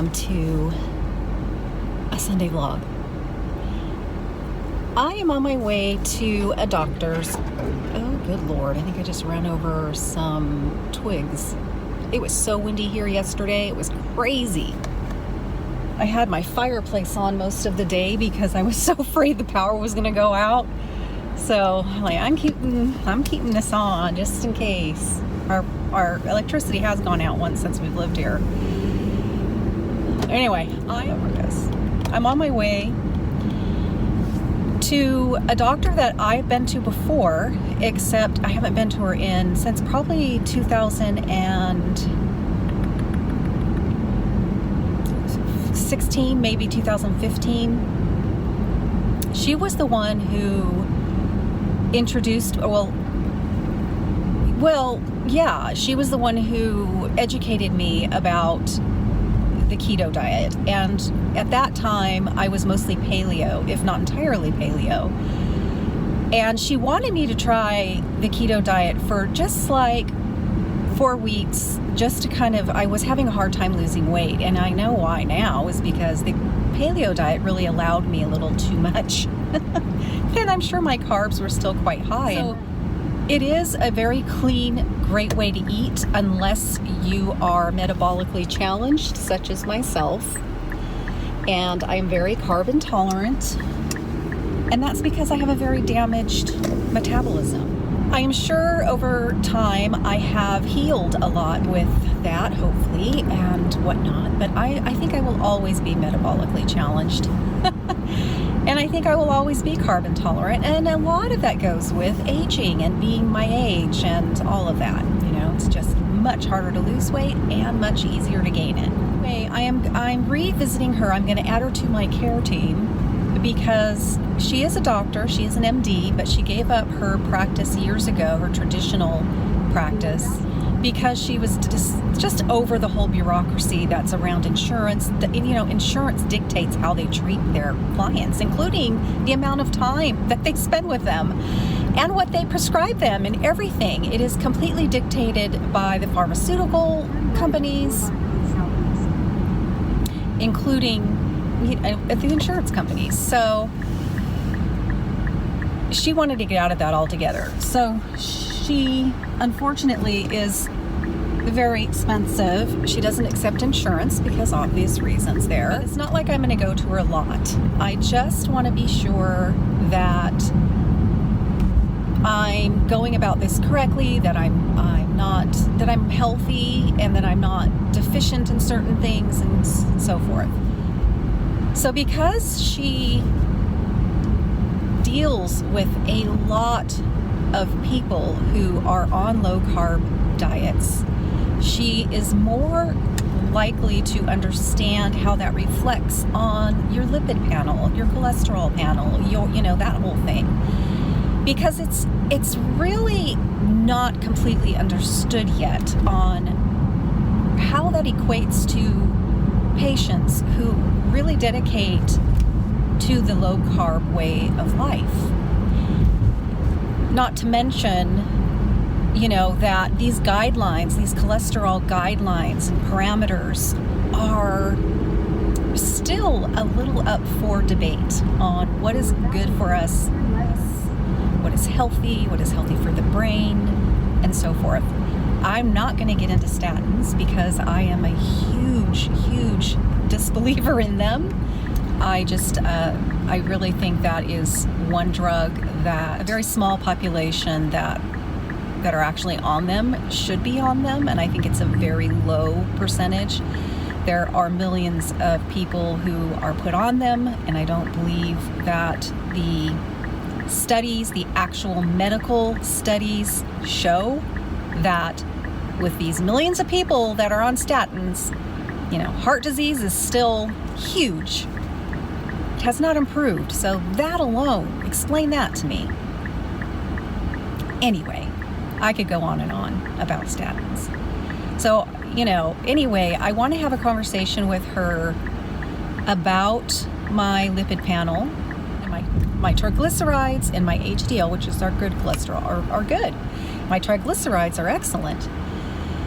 welcome to a Sunday vlog. I am on my way to a doctor's. Oh, good Lord, I think I just ran over some twigs. It was so windy here yesterday, it was crazy. I had my fireplace on most of the day because I was so afraid the power was gonna go out. So like, I'm keeping this on just in case. Our electricity has gone out once since we've lived here. Anyway, I'm on my way to a doctor that I've been to before, except I haven't been to her since probably 2016, maybe 2015. She was the one who introduced, she was the one who educated me about the keto diet. And at that time, I was mostly paleo, if not entirely paleo. And she wanted me to try the keto diet for just like 4 weeks, just to I was having a hard time losing weight. And I know why now, is because the paleo diet really allowed me a little too much. And I'm sure my carbs were still quite high. So it is a very clean, great way to eat unless you are metabolically challenged, such as myself. And I'm very carb intolerant. And that's because I have a very damaged metabolism. I am sure over time I have healed a lot with that, hopefully, and whatnot. But I think I will always be metabolically challenged. And I think I will always be carb intolerant, and a lot of that goes with aging and being my age and all of that. You know, it's just much harder to lose weight and much easier to gain it. Anyway, I'm revisiting her. I'm going to add her to my care team because she is a doctor. She is an MD, but she gave up her practice years ago, her traditional practice, because she was just over the whole bureaucracy that's around insurance. Insurance dictates how they treat their clients, including the amount of time that they spend with them and what they prescribe them and everything. It is completely dictated by the pharmaceutical companies, including the insurance companies. So she wanted to get out of that altogether. So she, unfortunately, is very expensive. She doesn't accept insurance because obvious reasons there. But it's not like I'm going to go to her a lot. I just want to be sure that I'm going about this correctly, that I'm healthy, and that I'm not deficient in certain things and so forth. So because she deals with a lot of people who are on low carb diets, she is more likely to understand how that reflects on your lipid panel, your cholesterol panel, that whole thing. Because it's really not completely understood yet on how that equates to patients who really dedicate to the low carb way of life. Not to mention, that these guidelines, these cholesterol guidelines and parameters are still a little up for debate on what is good for us, what is healthy for the brain, and so forth. I'm not going to get into statins because I am a huge disbeliever in them. I really think that is one drug that a very small population that are actually on them should be on them, and I think it's a very low percentage. There are millions of people who are put on them, and I don't believe that the studies, the actual medical studies, show that with these millions of people that are on statins, heart disease is still huge. It has not improved. So that alone, explain that to me. Anyway, I could go on and on about statins. So, anyway, I want to have a conversation with her about my lipid panel, and my triglycerides and my HDL, which is our good cholesterol, are good. My triglycerides are excellent.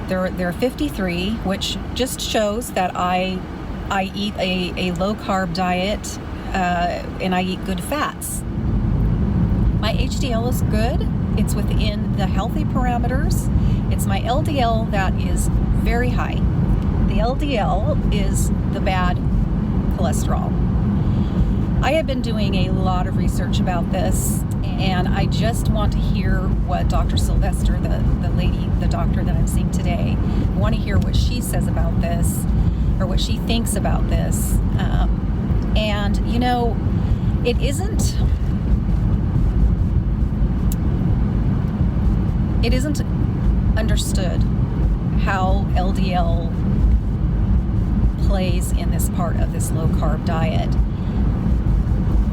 They're 53, which just shows that I I eat a low-carb diet, and I eat good fats. My HDL is good. It's within the healthy parameters. It's my LDL that is very high. The LDL is the bad cholesterol. I have been doing a lot of research about this, and I just want to hear what Dr. Sylvester, the doctor that I'm seeing today, I want to hear what she says about this, or what she thinks about this. And, you know, it isn't understood how LDL plays in this part of this low-carb diet.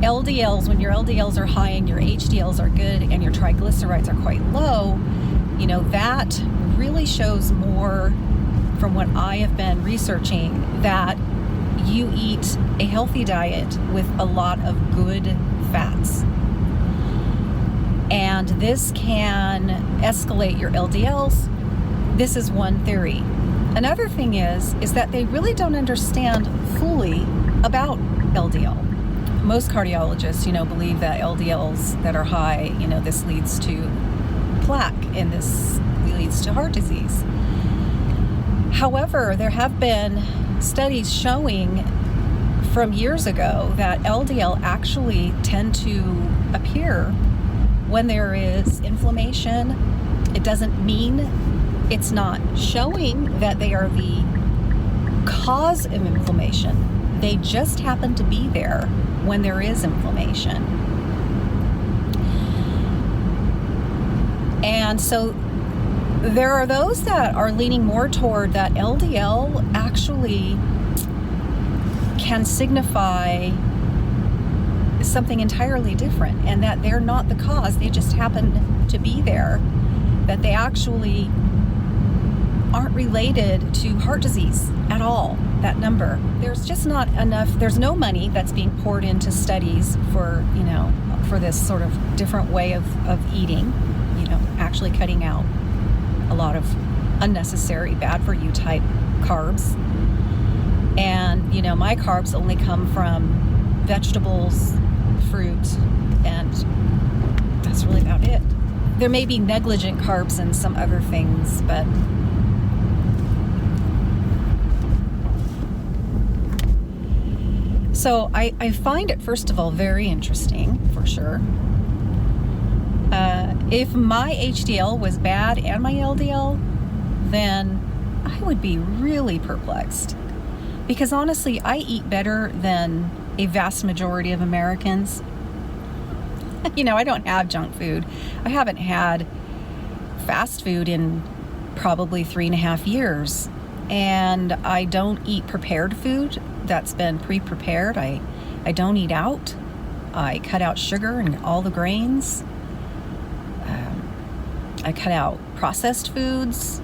LDLs, when your LDLs are high and your HDLs are good and your triglycerides are quite low, you know, that really shows more, from what I have been researching, that you eat a healthy diet with a lot of good fats. And this can escalate your LDLs. This is one theory. Another thing is that they really don't understand fully about LDL. Most cardiologists, you know, believe that LDLs that are high, you know, this leads to plaque and this leads to heart disease. However, there have been studies showing from years ago that LDL actually tend to appear when there is inflammation. It doesn't mean, it's not showing that they are the cause of inflammation. They just happen to be there when there is inflammation. And so there are those that are leaning more toward that LDL actually can signify something entirely different, and that they're not the cause, they just happen to be there, that they actually aren't related to heart disease at all, that number. There's just not enough, there's no money that's being poured into studies for, you know, for this sort of different way of eating, you know, actually cutting out a lot of unnecessary, bad for you type carbs. And, you know, my carbs only come from vegetables, fruit, and that's really about it. There may be negligent carbs and some other things, but so I find it, first of all, very interesting, for sure. If my HDL was bad and my LDL, then I would be really perplexed. Because honestly, I eat better than a vast majority of Americans. You know, I don't have junk food. I haven't had fast food in probably 3.5 years. And I don't eat prepared food that's been pre-prepared. I don't eat out. I cut out sugar and all the grains. I cut out processed foods.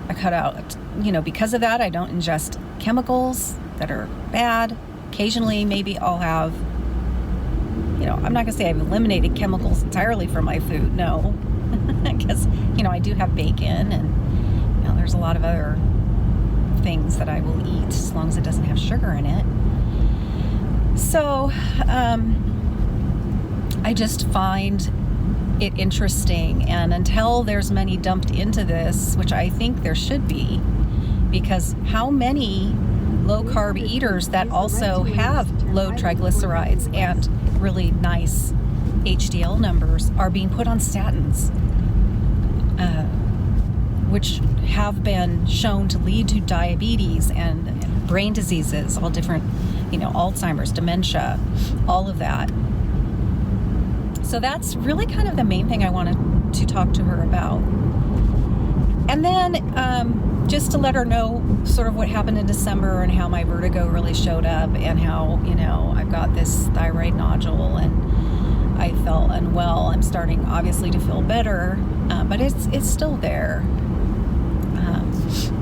I cut out, you know, because of that, I don't ingest chemicals that are bad. Occasionally, maybe I'll have, you know, I'm not gonna say I've eliminated chemicals entirely from my food, no. Because, you know, I do have bacon, and, you know, there's a lot of other things that I will eat as long as it doesn't have sugar in it. So, I just find it interesting, and until there's money dumped into this, which I think there should be, because how many low-carb eaters that also have low triglycerides and really nice HDL numbers are being put on statins, which have been shown to lead to diabetes and brain diseases, all different, you know, Alzheimer's, dementia, all of that. So that's really kind of the main thing I wanted to talk to her about. And then just to let her know sort of what happened in December and how my vertigo really showed up, and how, you know, I've got this thyroid nodule and I felt unwell. I'm starting obviously to feel better, but it's still there.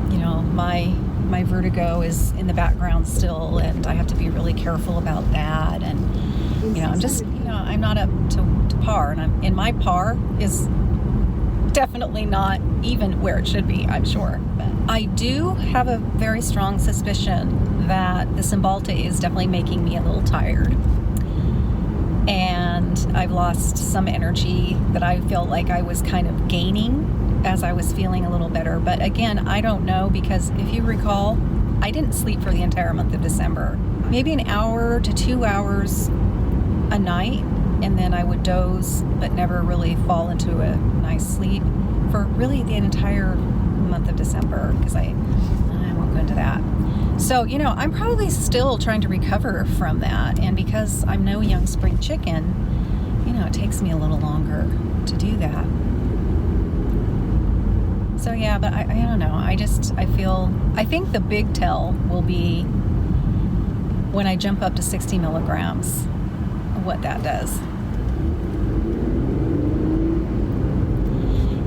You know, my vertigo is in the background still, and I have to be really careful about that. And, you know, I'm just, you know, I'm not up to par, and my par is definitely not even where it should be, I'm sure. But I do have a very strong suspicion that the CYMBALTA is definitely making me a little tired. And I've lost some energy that I felt like I was kind of gaining as I was feeling a little better. But again, I don't know, because if you recall, I didn't sleep for the entire month of December. Maybe an hour to 2 hours a night, and then I would doze but never really fall into a nice sleep for really the entire month of December, because I won't go into that. So, you know, I'm probably still trying to recover from that, and because I'm no young spring chicken, you know, it takes me a little longer to do that. So yeah, but I don't know, I think the big tell will be when I jump up to 60 milligrams, what that does.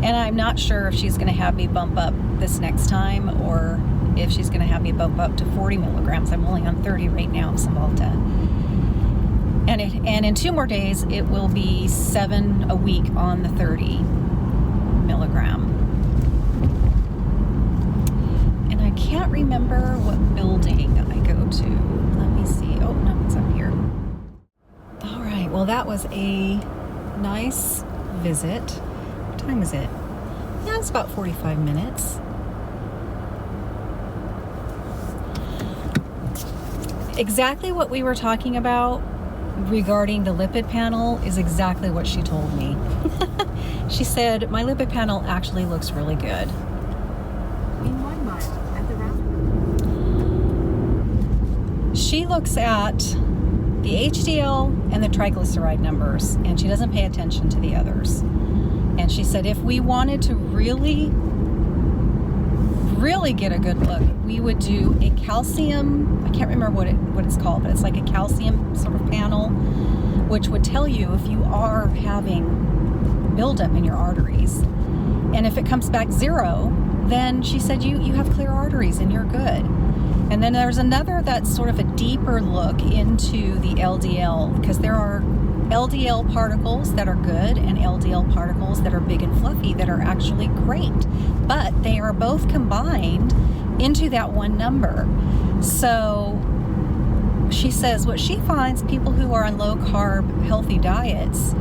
And I'm not sure if she's going to have me bump up this next time, or if she's going to have me bump up to 40 milligrams. I'm only on 30 right now of CYMBALTA. And in 2 more days, it will be 7 a week on the 30 milligram. And I can't remember what building I go to. Let me see. Oh, no, it's up here. All right. Well, that was a nice visit. What time is it? Yeah, it's about 45 minutes. Exactly what we were talking about regarding the lipid panel is exactly what she told me. She said, my lipid panel actually looks really good. In 1 mile at the round. She looks at the HDL and the triglyceride numbers, and she doesn't pay attention to the others. And she said if we wanted to really get a good look, we would do a calcium, I can't remember what it's called, but it's like a calcium sort of panel, which would tell you if you are having buildup in your arteries. And if it comes back 0, then she said you have clear arteries and you're good. And then there's another that's sort of a deeper look into the LDL, because there are LDL particles that are good and LDL particles that are big and fluffy that are actually great, but they are both combined into that one number. So she says what she finds, people who are on low carb healthy diets,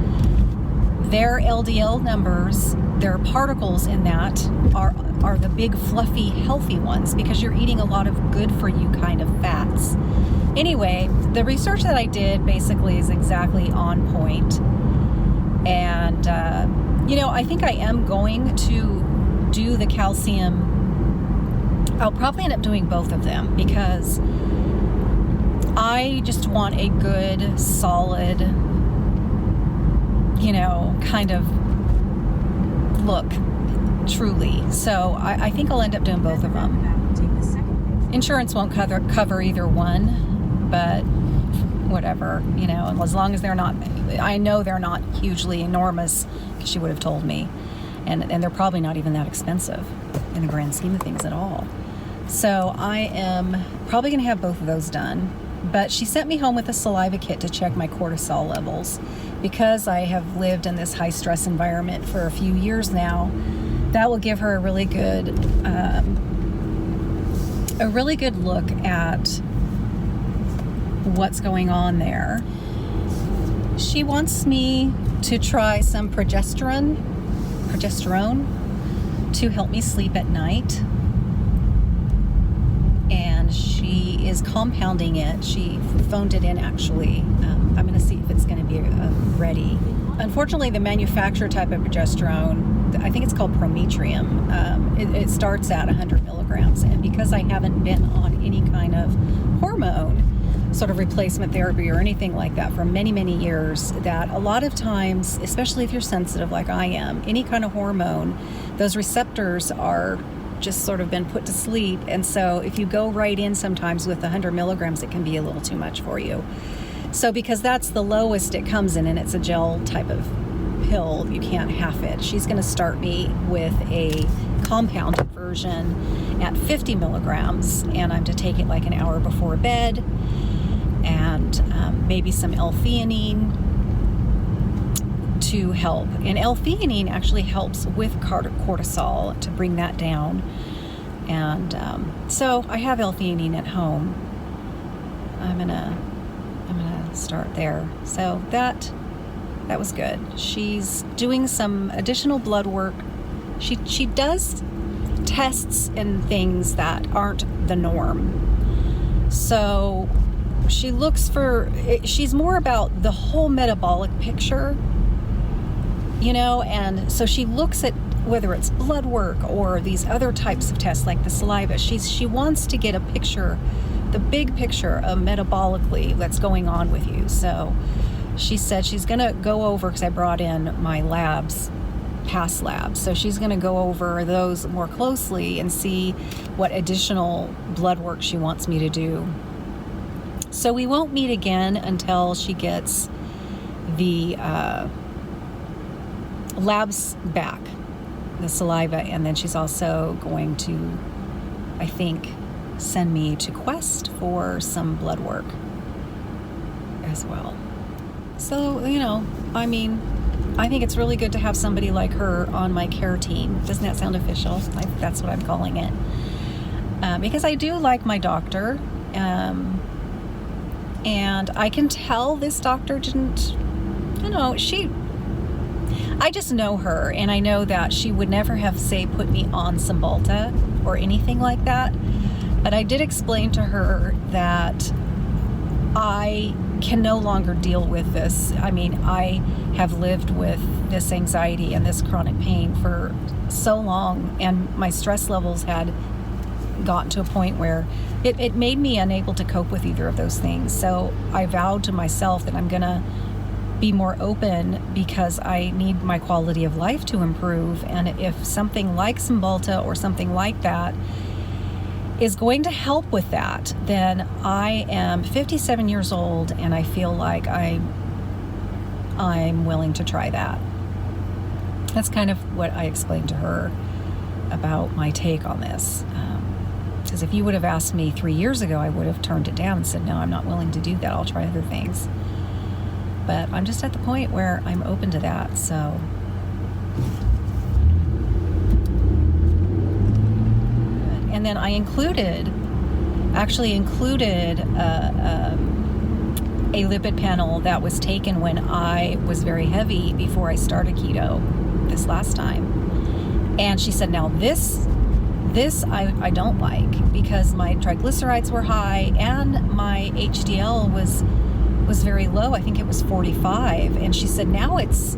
their LDL numbers, their particles in that are the big fluffy healthy ones, because you're eating a lot of good for you kind of fats. Anyway, the research that I did basically is exactly on point. And, you know, I think I am going to do the calcium. I'll probably end up doing both of them, because I just want a good, solid, you know, kind of look, truly. So I think I'll end up doing both of them. Insurance won't cover either one, but whatever, you know, and as long as they're not, I know they're not hugely enormous, because she would have told me, and they're probably not even that expensive in the grand scheme of things at all. So I am probably going to have both of those done. But she sent me home with a saliva kit to check my cortisol levels, because I have lived in this high stress environment for a few years now. That will give her a really good look at what's going on there. She wants me to try some progesterone to help me sleep at night. And she is compounding it. She phoned it in, actually. I'm going to see if it's going to be ready. Unfortunately, the manufacturer type of progesterone, I think it's called Prometrium, it starts at 100 milligrams. And because I haven't been on any kind of hormone sort of replacement therapy or anything like that for many, many years, that a lot of times, especially if you're sensitive like I am, any kind of hormone, those receptors are just sort of been put to sleep. And so if you go right in sometimes with 100 milligrams, it can be a little too much for you. So because that's the lowest it comes in, and it's a gel type of pill, you can't half it. She's going to start me with a compounded version at 50 milligrams, and I'm to take it like an hour before bed, and maybe some L-theanine to help. And L-theanine actually helps with cortisol to bring that down. And so I have L-theanine at home. I'm gonna start there. So that was good. She's doing some additional blood work. She does tests and things that aren't the norm. So she's more about the whole metabolic picture, and so she looks at whether it's blood work or these other types of tests like the saliva. She wants to get a picture, the big picture of metabolically that's going on with you. So she said she's going to go over, because I brought in my past labs. So she's going to go over those more closely and see what additional blood work she wants me to do. So we won't meet again until she gets the labs back, the saliva, and then she's also going to, I think, send me to Quest for some blood work as well. So, I think it's really good to have somebody like her on my care team. Doesn't that sound official? That's what I'm calling it. Because I do like my doctor, and I can tell this doctor didn't, I just know her, and I know that she would never have, put me on CYMBALTA or anything like that. But I did explain to her that I can no longer deal with this. I have lived with this anxiety and this chronic pain for so long, and my stress levels had gotten to a point where it made me unable to cope with either of those things. So I vowed to myself that I'm gonna be more open, because I need my quality of life to improve. And if something like CYMBALTA or something like that is going to help with that, then I am 57 years old, and I feel like I'm willing to try that. That's kind of what I explained to her about my take on this. Because if you would have asked me 3 years ago, I would have turned it down and said, no, I'm not willing to do that. I'll try other things. But I'm just at the point where I'm open to that. So and then I actually included a lipid panel that was taken when I was very heavy before I started keto this last time. And she said, now this I don't like, because my triglycerides were high and my HDL was very low. I think it was 45. And she said, now it's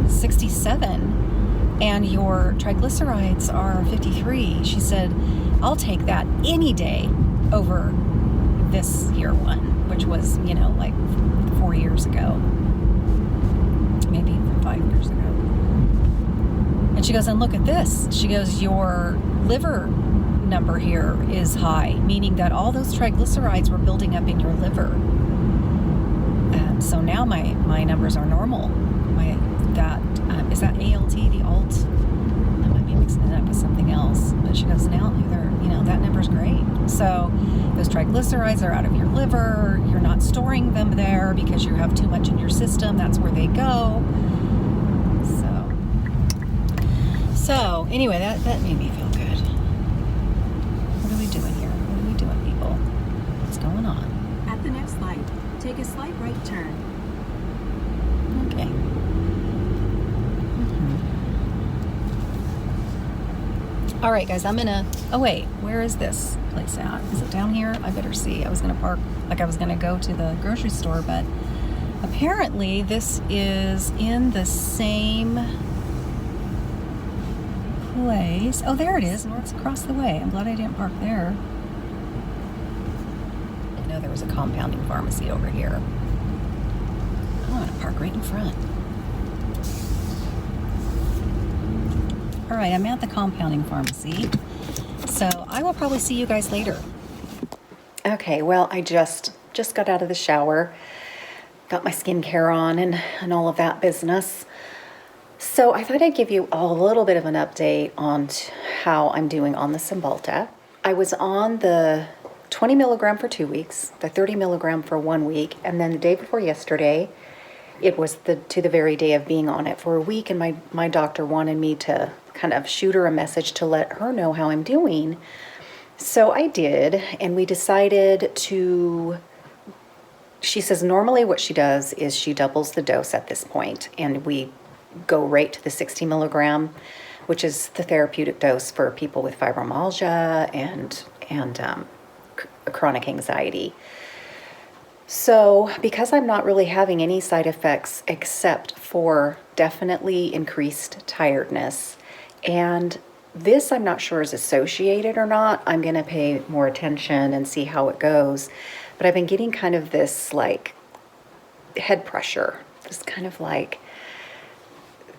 67 and your triglycerides are 53. She said, I'll take that any day over this year one, which was, like 4 years ago, maybe even 5 years ago. And she goes, and look at this. She goes, your liver number here is high, meaning that all those triglycerides were building up in your liver. So now my numbers are normal. Is that ALT, the alt? I might be mixing it up with something else. But she goes, now that number's great. So those triglycerides are out of your liver. You're not storing them there because you have too much in your system. That's where they go. So anyway, that made me feel good. What are we doing here? What are we doing, people? What's going on? At the next light, take a slight right turn. Okay. All right, guys, oh wait, where is this place at? Is it down here? I better see. I was gonna park, I was gonna go to the grocery store, but apparently this is in the same place. Oh, there it is. It's across the way. I'm glad I didn't park there. I didn't know there was a compounding pharmacy over here. I'm gonna park right in front. All right, I'm at the compounding pharmacy, so I will probably see you guys later. Okay, well, I just got out of the shower, got my skincare on and all of that business. So I thought I'd give you a little bit of an update on how I'm doing on the CYMBALTA. I was on the 20 milligram for 2 weeks, the 30 milligram for 1 week, and then the day before yesterday, it was to the very day of being on it for a week, and my doctor wanted me to kind of shoot her a message to let her know how I'm doing. So I did, and we decided to she says normally what she does is she doubles the dose at this point, and we go right to the 60 milligram, which is the therapeutic dose for people with fibromyalgia and chronic anxiety. So because I'm not really having any side effects except for definitely increased tiredness, and this I'm not sure is associated or not, I'm going to pay more attention and see how it goes. But I've been getting kind of this like head pressure, this kind of like,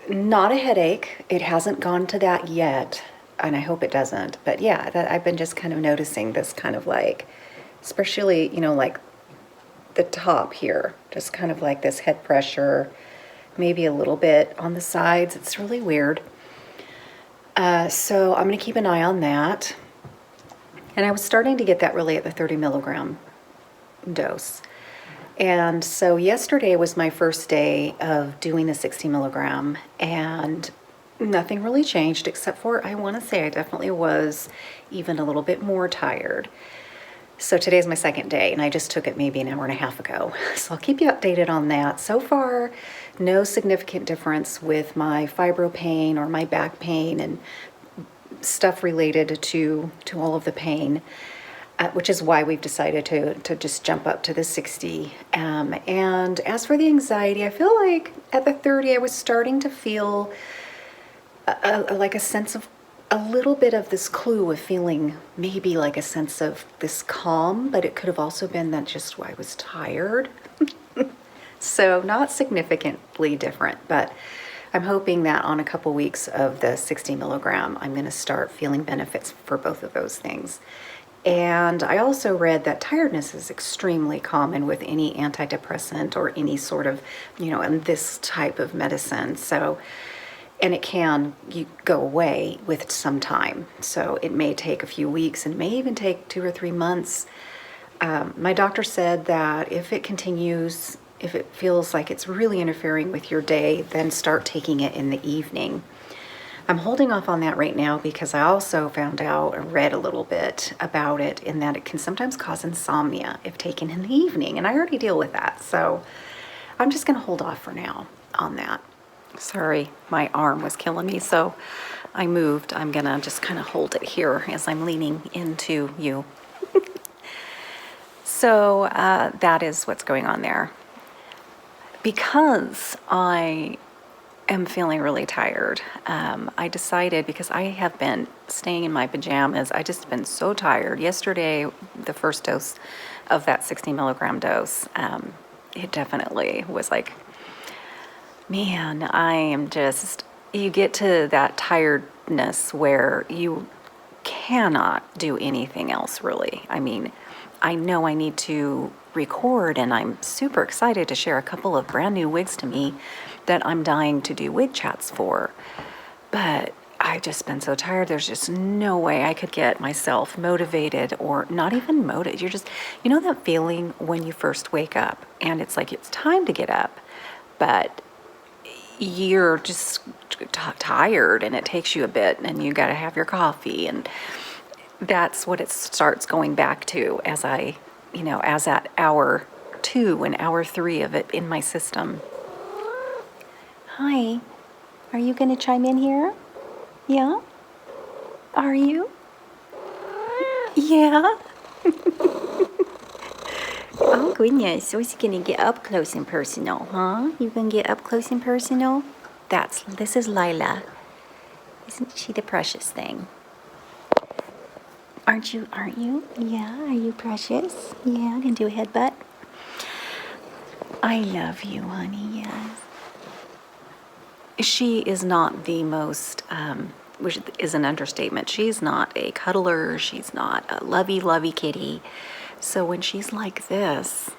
not a headache. It hasn't gone to that yet, and I hope it doesn't. But yeah, that I've been just kind of noticing this kind of like, especially, you know, like the top here, just kind of like this head pressure, maybe a little bit on the sides. It's really weird. So I'm going to keep an eye on that. And I was starting to get that really at the 30 milligram dose. And so yesterday was my first day of doing the 60 milligram, and nothing really changed except for, I want to say I definitely was even a little bit more tired. So today's my second day, and I just took it maybe an hour and a half ago. So I'll keep you updated on that. So far, no significant difference with my fibro pain or my back pain and stuff related to all of the pain. Which is why we've decided to just jump up to the 60. And as for the anxiety, I feel like at the 30, I was starting to feel like a sense of a little bit of this clue of feeling maybe like a sense of this calm, but it could have also been that just I was tired. So not significantly different, but I'm hoping that on a couple weeks of the 60 milligram, I'm going to start feeling benefits for both of those things. And I also read that tiredness is extremely common with any antidepressant or any sort of, you know, and this type of medicine. So, and it can go away with some time. So it may take a few weeks and may even take 2 or 3 months. My doctor said that if it continues, if it feels like it's really interfering with your day, then start taking it in the evening. I'm holding off on that right now because I also found out or read a little bit about it, in that it can sometimes cause insomnia if taken in the evening, and I already deal with that. So I'm just going to hold off for now on that. Sorry, my arm was killing me, so I moved. I'm going to just kind of hold it here as I'm leaning into you. So that is what's going on there. Because I am feeling really tired, I decided, because I have been staying in my pajamas, I just been so tired. Yesterday, the first dose of that 60 milligram dose, it definitely was like, man, I am just, you get to that tiredness where you cannot do anything else really. I mean, I know I need to record, and I'm super excited to share a couple of brand new wigs to me that I'm dying to do wig chats for. But I've just been so tired. There's just no way I could get myself motivated, or not even motivated. You're just, you know that feeling when you first wake up and it's like it's time to get up, but you're just tired and it takes you a bit and you got to have your coffee, and that's what it starts going back to as I, you know, as at hour 2 and hour 3 of it in my system. Hi, are you going to chime in here? Yeah? Are you? Yeah? Oh goodness, so he's going to get up close and personal, huh? You going to get up close and personal? This is Lila. Isn't she the precious thing? Aren't you? Yeah, are you precious? Yeah, I'm going to do a headbutt. I love you, honey, yes. She is not the most, which is an understatement. She's not a cuddler. She's not a lovey kitty. So when she's like this,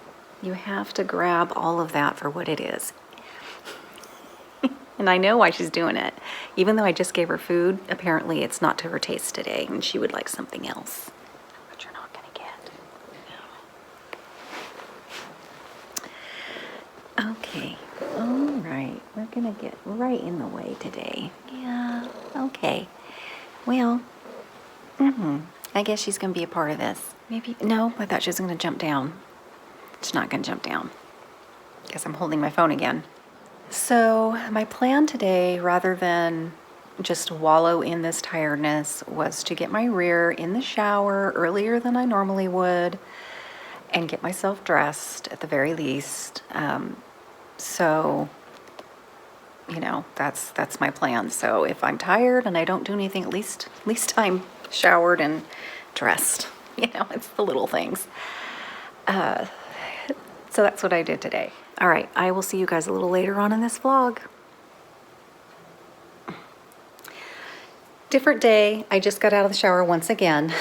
you have to grab all of that for what it is. And I know why she's doing it. Even though I just gave her food, apparently it's not to her taste today, and she would like something else, which you're not going to get. Okay. All right. We're going to get right in the way today. Yeah. Okay. Well, I guess she's going to be a part of this. Maybe. No, I thought she was going to jump down. It's not gonna jump down. Guess I'm holding my phone again. So my plan today, rather than just wallow in this tiredness, was to get my rear in the shower earlier than I normally would and get myself dressed at the very least. So, you know, that's my plan. So if I'm tired and I don't do anything, at least I'm showered and dressed. You know, it's the little things. So that's what I did today. All right, I will see you guys a little later on in this vlog. Different day. I just got out of the shower once again.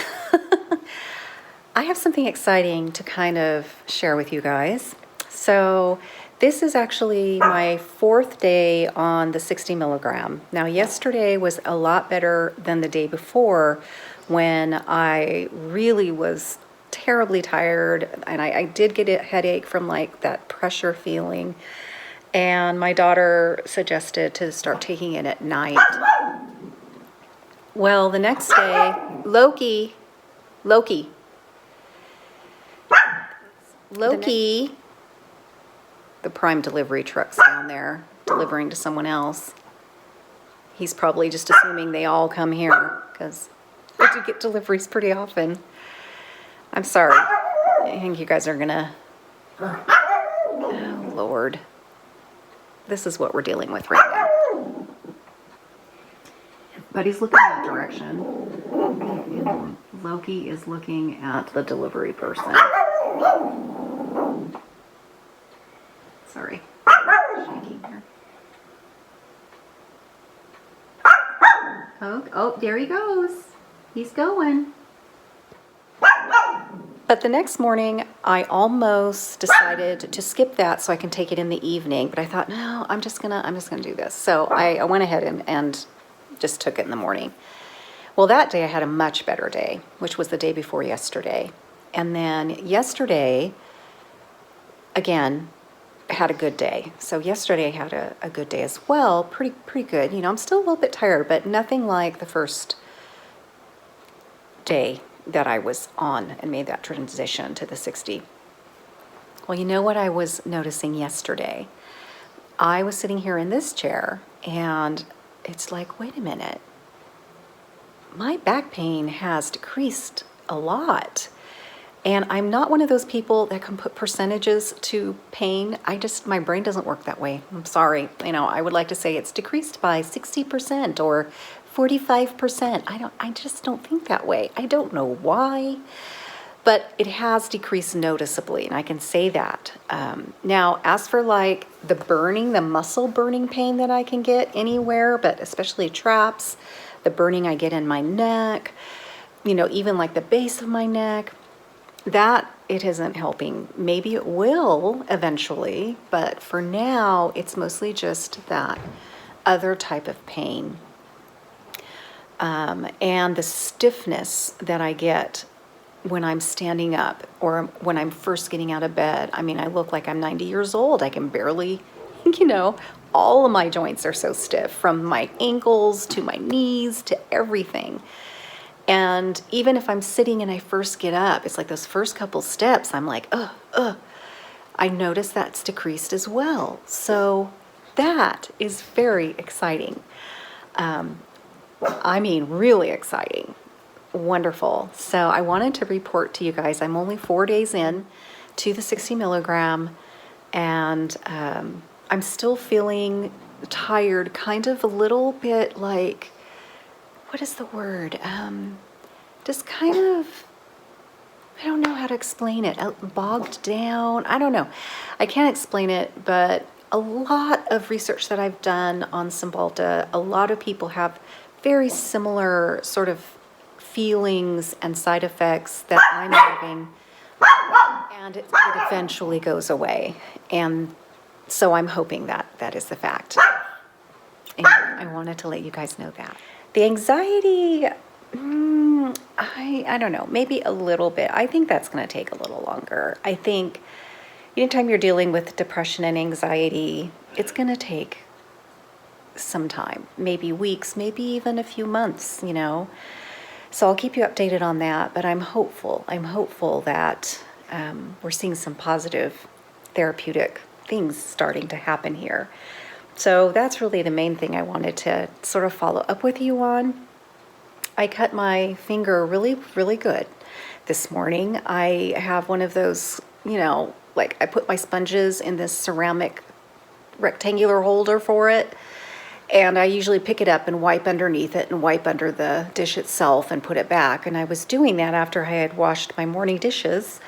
I have something exciting to kind of share with you guys. So this is actually my 4th day on the 60 milligram. Now yesterday was a lot better than the day before when I really was terribly tired, and I did get a headache from like that pressure feeling, and my daughter suggested to start taking it at night. Well, the next day, Loki, the Prime delivery truck's down there delivering to someone else. He's probably just assuming they all come here because I do get deliveries pretty often. I'm sorry. I think you guys are gonna... Oh, Lord. This is what we're dealing with right now. Everybody's looking that direction. And Loki is looking at the delivery person. Sorry. Shaking here. Oh, there he goes. He's going. But the next morning, I almost decided to skip that so I can take it in the evening. But I thought, no, I'm just gonna do this. So I went ahead and just took it in the morning. Well, that day I had a much better day, which was the day before yesterday. And then yesterday, again, had a good day. So yesterday I had a good day as well. Pretty good. You know, I'm still a little bit tired, but nothing like the first day that I was on and made that transition to the 60. Well, you know what I was noticing yesterday? I was sitting here in this chair and it's like, wait a minute. My back pain has decreased a lot. And I'm not one of those people that can put percentages to pain. My brain doesn't work that way. I'm sorry. You know, I would like to say it's decreased by 60% or 45%. I just don't think that way. I don't know why, but it has decreased noticeably, and I can say that. Now, as for like the muscle burning pain that I can get anywhere, but especially traps, the burning I get in my neck, you know, even like the base of my neck, that it isn't helping. Maybe it will eventually, but for now, it's mostly just that other type of pain. And the stiffness that I get when I'm standing up or when I'm first getting out of bed. I mean, I look like I'm 90 years old. I can barely, you know, all of my joints are so stiff, from my ankles to my knees to everything. And even if I'm sitting and I first get up, it's like those first couple steps, I'm like, I notice that's decreased as well. So that is very exciting. I mean, really exciting. Wonderful. So I wanted to report to you guys, I'm only 4 days in to the 60 milligram, and I'm still feeling tired, kind of a little bit like, what is the word? Just kind of, I don't know how to explain it, bogged down. I don't know. I can't explain it, but a lot of research that I've done on CYMBALTA, a lot of people have very similar sort of feelings and side effects that I'm having, and it eventually goes away. And so I'm hoping that that is the fact. And I wanted to let you guys know that. The anxiety, I don't know, maybe a little bit. I think that's going to take a little longer. I think anytime you're dealing with depression and anxiety, it's going to take some time, maybe weeks, maybe even a few months, you know. So I'll keep you updated on that, but I'm hopeful. I'm hopeful that we're seeing some positive therapeutic things starting to happen here. So that's really the main thing I wanted to sort of follow up with you on. I cut my finger really, really good this morning. I have one of those, like I put my sponges in this ceramic rectangular holder for it. And I usually pick it up and wipe underneath it and wipe under the dish itself and put it back. And I was doing that after I had washed my morning dishes,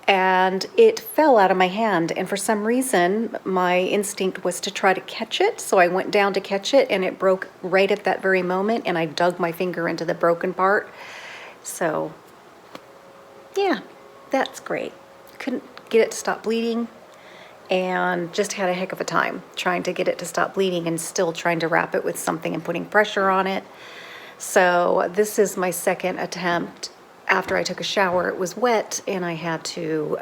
and it fell out of my hand. And for some reason, my instinct was to try to catch it. So I went down to catch it, and it broke right at that very moment. And I dug my finger into the broken part. So yeah, that's great. Couldn't get it to stop bleeding, and just had a heck of a time trying to get it to stop bleeding and still trying to wrap it with something and putting pressure on it. So this is my second attempt. After I took a shower, it was wet, and I had to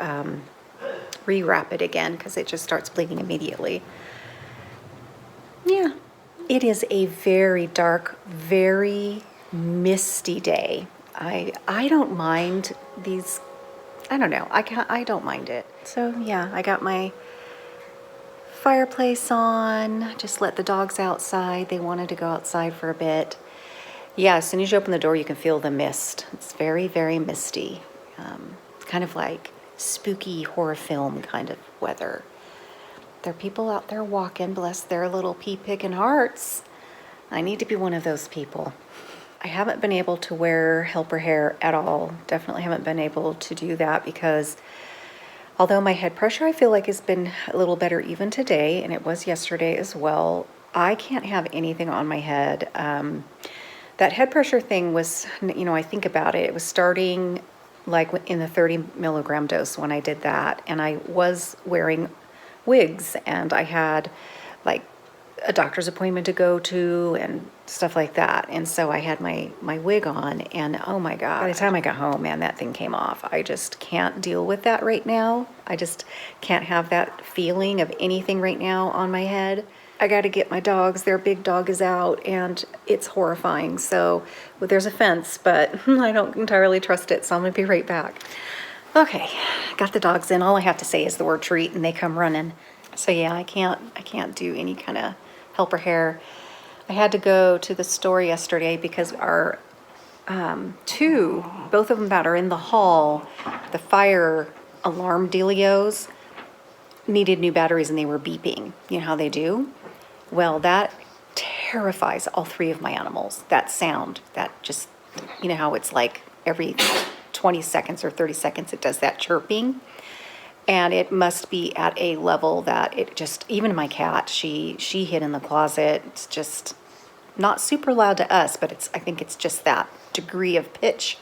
rewrap it again because it just starts bleeding immediately. Yeah, it is a very dark, very misty day. I don't mind these. I don't know. I don't mind it. So yeah, I got my fireplace on, just let the dogs outside. They wanted to go outside for a bit. Yeah, as soon as you open the door, you can feel the mist. It's very, very misty. Kind of like spooky horror film kind of weather. There are people out there walking, bless their little pea-picking hearts. I need to be one of those people. I haven't been able to wear helper hair at all. Definitely haven't been able to do that because although my head pressure I feel like has been a little better even today, and it was yesterday as well, I can't have anything on my head. That head pressure thing was, I think about it, it was starting like in the 30 milligram dose when I did that, and I was wearing wigs, and I had like a doctor's appointment to go to and stuff like that. And so I had my wig on, and oh my God, by the time I got home, man, that thing came off. I just can't deal with that right now. I just can't have that feeling of anything right now on my head. I got to get my dogs. Their big dog is out, and it's horrifying. So well, there's a fence, but I don't entirely trust it. So I'm going to be right back. Okay, got the dogs in. All I have to say is the word treat, and they come running. So yeah, I can't do any kind of helper hair. I had to go to the store yesterday because our both of them that are in the hall, the fire alarm dealios, needed new batteries, and they were beeping. You know how they do? Well, that terrifies all three of my animals. That sound, that just, how it's like every 20 seconds or 30 seconds it does that chirping. And it must be at a level that it just, even my cat, she hid in the closet. It's just not super loud to us, but I think it's just that degree of pitch.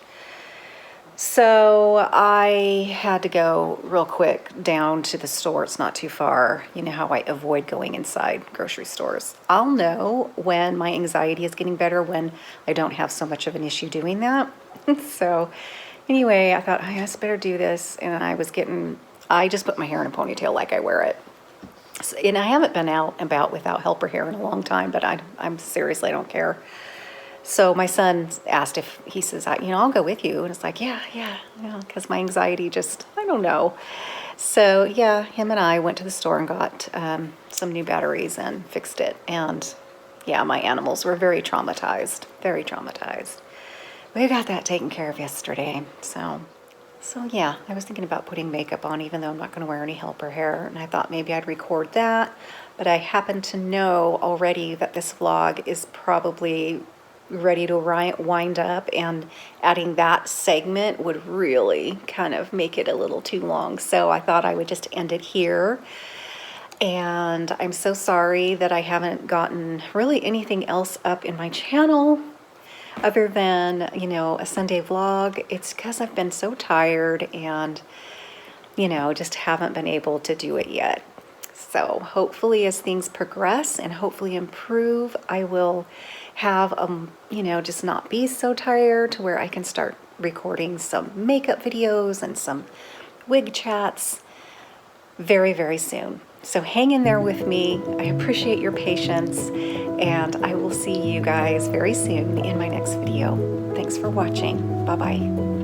So I had to go real quick down to the store. It's not too far. You know how I avoid going inside grocery stores. I'll know when my anxiety is getting better, when I don't have so much of an issue doing that. So anyway, I thought, I just better do this. And I just put my hair in a ponytail like I wear it. So, and I haven't been out and about without helper hair in a long time, but I'm seriously, I don't care. So my son asked if, he says, I'll go with you. And it's like, yeah, because my anxiety just, I don't know. So yeah, him and I went to the store and got some new batteries and fixed it. And yeah, my animals were very traumatized, very traumatized. We got that taken care of yesterday. So yeah, I was thinking about putting makeup on, even though I'm not going to wear any helper hair. And I thought maybe I'd record that. But I happen to know already that this vlog is probably ready to wind up, and adding that segment would really kind of make it a little too long. So I thought I would just end it here. And I'm so sorry that I haven't gotten really anything else up in my channel other than, a Sunday vlog. It's because I've been so tired and, just haven't been able to do it yet. So hopefully as things progress and hopefully improve, I will have, just not be so tired to where I can start recording some makeup videos and some wig chats very, very soon. So hang in there with me. I appreciate your patience, and I will see you guys very soon in my next video. Thanks for watching. Bye-bye.